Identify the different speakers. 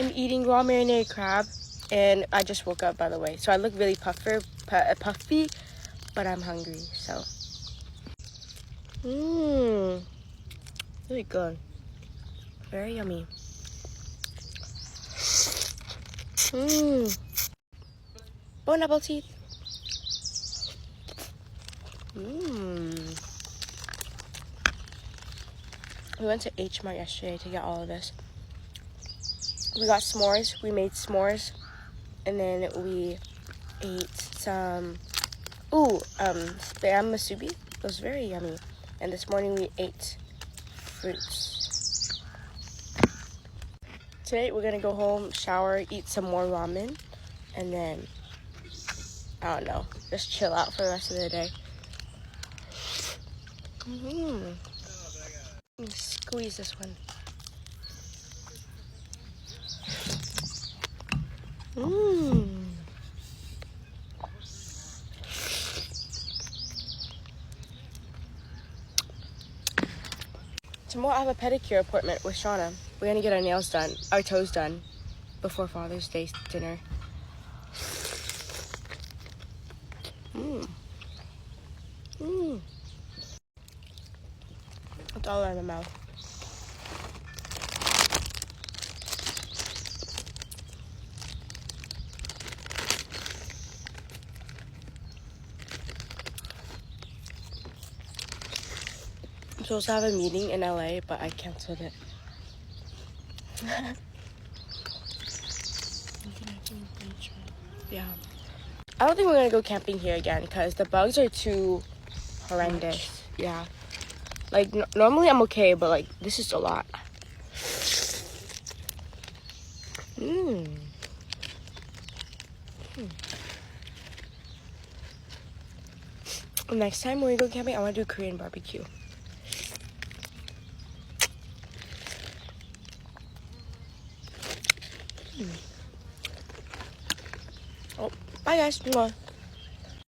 Speaker 1: I'm eating raw marinated crab, and I just woke up, by the way. So I look really puffy, but I'm hungry, so. Really good. Very yummy. Bon appetit. We went to H Mart yesterday to get all of this. We got s'mores. We made s'mores, and then we ate some spam musubi. It was very yummy. And this morning we ate fruits. Today we're gonna go home, shower, eat some more ramen, and then I don't know, just chill out for the rest of the day. Squeeze this one. Tomorrow I have a pedicure appointment with Shauna. We're gonna get our nails done, our toes done, before Father's Day dinner. It's all in the mouth. I'm supposed to have a meeting in LA, but I canceled it. Yeah. I don't think we're gonna go camping here again because the bugs are too horrendous. Yeah. Like, normally I'm okay, but like, this is a lot. Next time when we go camping, I want to do Korean barbecue. Oh, bye guys. Mwah.